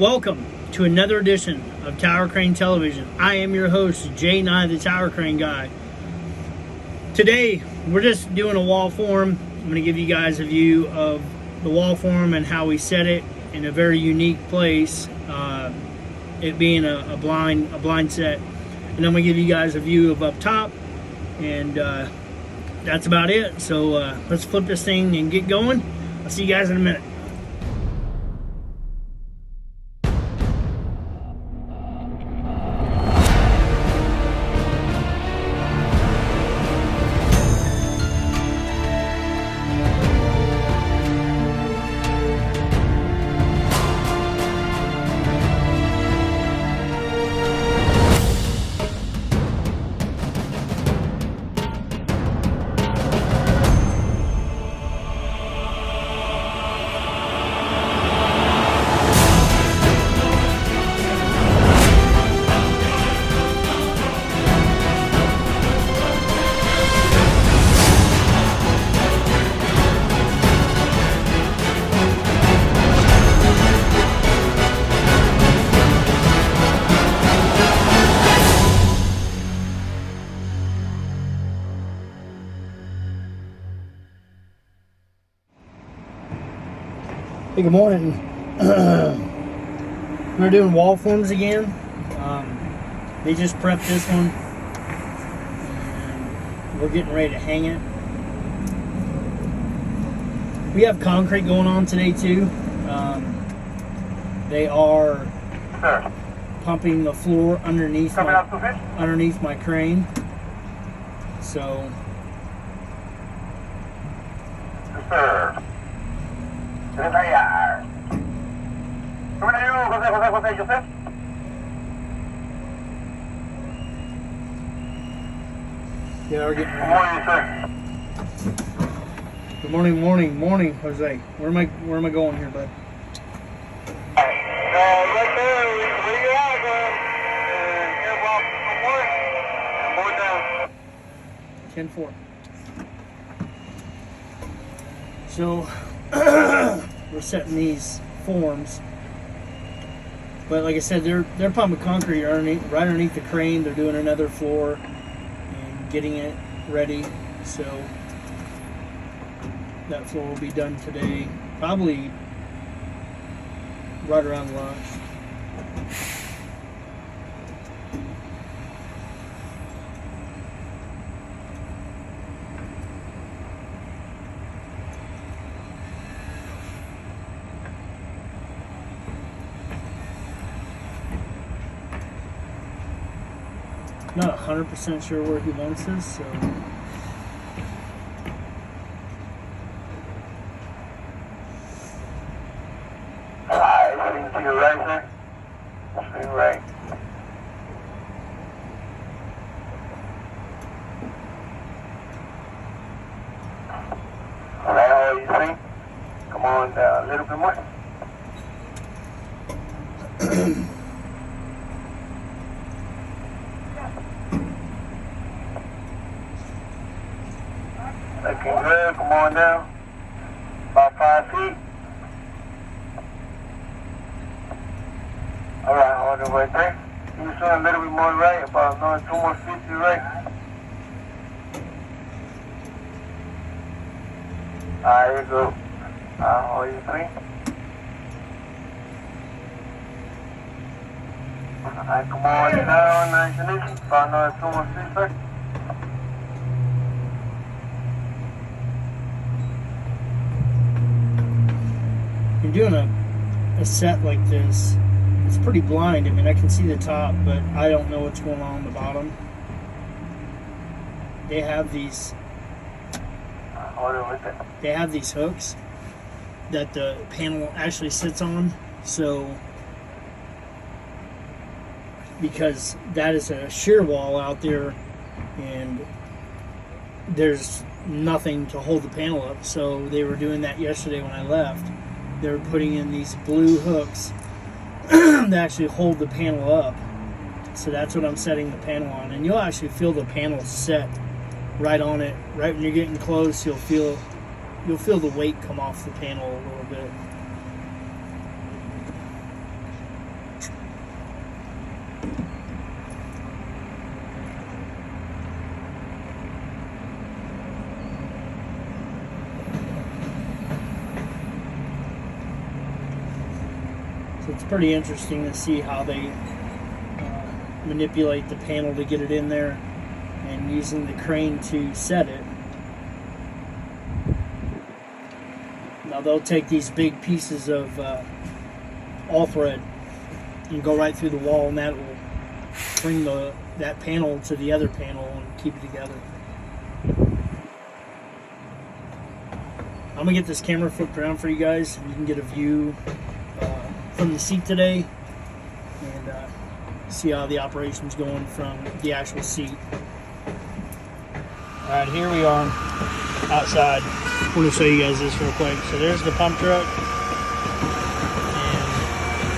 Welcome to another edition of Tower Crane Television. I am your host, Jay Nye, the Tower Crane Guy. Today, we're just doing a wall form. I'm going to give you guys a view of the wall form and how we set it in a very unique place, it being a blind set. And I'm going to give you guys a view of up top, and that's about it. So let's flip this thing and get going. I'll see you guys in a minute. Hey, good morning. We're doing wall forms again. They just prepped this one, and we're getting ready to hang it. We have concrete going on today too. They are pumping the floor underneath my crane. So. Yeah, we're getting ready. Good morning, Jose. Where am I going here, bud? Right there, where you at, here, well, more down. 10-4. So we're setting these forms, but like I said, they're pumping concrete right underneath the crane. They're doing another floor and getting it ready, so that floor will be done today, probably right around lunch. Not 100% sure where he wants this, so. To your right, sir. To your right. All right, all you see? Come on down a little bit more. Looking good. Come on down. About 5 feet. All right, hold it right there. You swing a little bit more right, about another 2 more feet to your right. All right, here you go. Hold your 3. All right, come on down, nice and easy. About another 2 more feet, sir. You're doing a set like this, it's pretty blind. I mean, I can see the top, but I don't know what's going on the bottom. They have these hooks that the panel actually sits on, so because that is a shear wall out there and there's nothing to hold the panel up, so they were doing that yesterday when I left. They were putting in these blue hooks that actually hold the panel up. So that's what I'm setting the panel on, and you'll actually feel the panel set right on it. Right when you're getting close, you'll feel the weight come off the panel a little bit. So it's pretty interesting to see how they manipulate the panel to get it in there, and using the crane to set it. Now they'll take these big pieces of all thread and go right through the wall, and that will bring that panel to the other panel and keep it together. I'm gonna get this camera flipped around for you guys, and you can get a view from the seat today, and see how the operation's going from the actual seat. All right, here we are outside. I want to show you guys this real quick. So there's the pump truck, and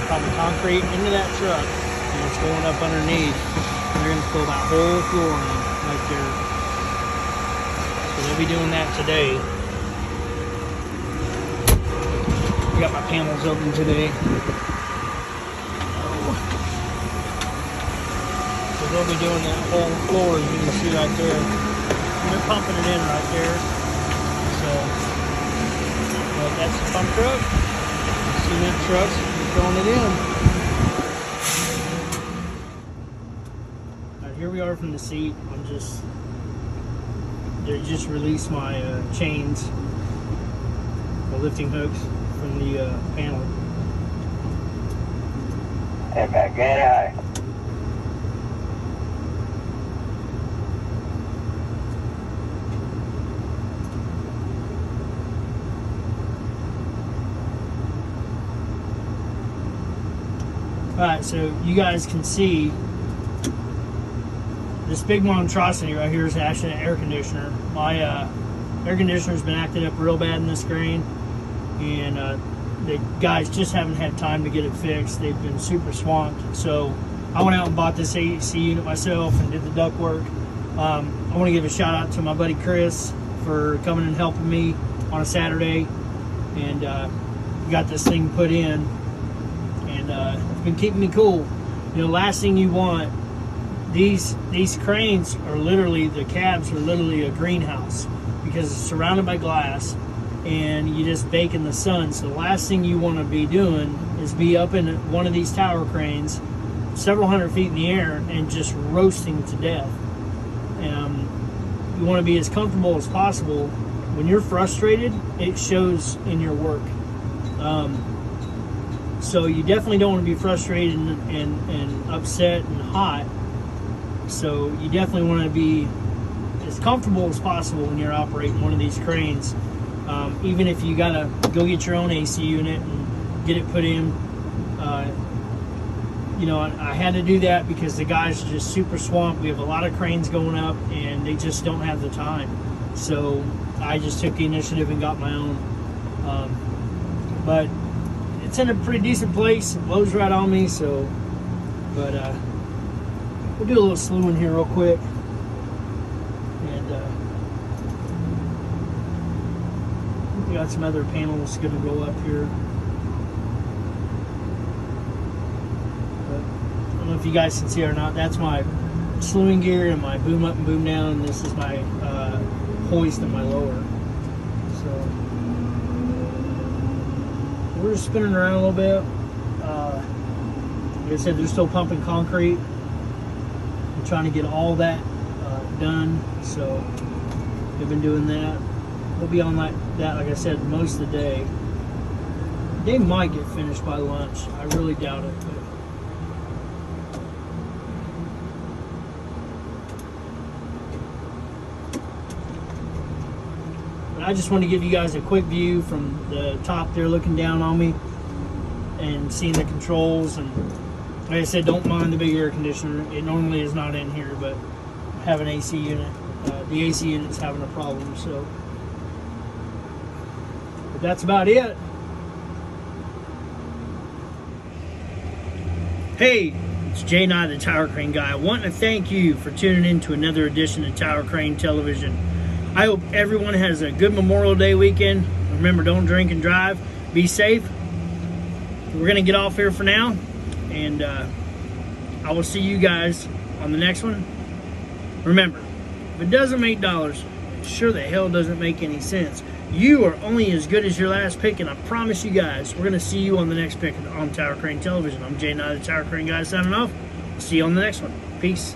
pumping concrete into that truck, and it's going up underneath. They're going to fill that whole floor in right there. So they'll be doing that today. I got my panels open today. So they'll be doing that whole floor, as you can see right there. And they're pumping it in right there. So, but that's the pump truck. Cement trucks, throwing it in. Alright, here we are from the seat. They just released my chains, the lifting hooks from the panel. Hey, back, get high. Alright, so you guys can see this big monstrosity right here is actually an air conditioner. My air conditioner's been acting up real bad in this crane, and the guys just haven't had time to get it fixed. They've been super swamped. So I went out and bought this AC unit myself and did the duct work. I want to give a shout out to my buddy Chris for coming and helping me on a Saturday, and got this thing put in, and it's been keeping me cool. You know, last thing you want, these cranes are literally, the cabs are literally a greenhouse because it's surrounded by glass, and you just bake in the sun. So the last thing you want to be doing is be up in one of these tower cranes several hundred feet in the air and just roasting to death. You want to be as comfortable as possible. When you're frustrated, it shows in your work. So you definitely don't want to be frustrated and upset and hot. So you definitely want to be as comfortable as possible when you're operating one of these cranes. Even if you gotta go get your own AC unit and get it put in. You know, I had to do that because the guys are just super swamped. We have a lot of cranes going up, and they just don't have the time. So I just took the initiative and got my own. But it's in a pretty decent place. It blows right on me. So, but we'll do a little slewing here real quick, and we got some other panels going to roll up here. But I don't know if you guys can see it or not. That's my slewing gear and my boom up and boom down. And this is my hoist and my lower. So we're just spinning around a little bit. Like I said, they're still pumping concrete. I'm trying to get all that done. So they've been doing that. We'll be on that, like I said, most of the day. They might get finished by lunch. I really doubt it. But I just want to give you guys a quick view from the top there, looking down on me and seeing the controls. And like I said, don't mind the big air conditioner. It normally is not in here, but I have an AC unit. The AC unit's having a problem, so. But that's about it. Hey, it's Jay Nye, the Tower Crane Guy. I want to thank you for tuning in to another edition of Tower Crane Television. I hope everyone has a good Memorial Day weekend. Remember, don't drink and drive. Be safe. We're going to get off here for now. And I will see you guys on the next one. Remember, if it doesn't make dollars, it sure the hell doesn't make any sense. You are only as good as your last pick, and I promise you guys, we're going to see you on the next pick on Tower Crane Television. I'm Jay Nye, the Tower Crane Guy, signing off. See you on the next one. Peace.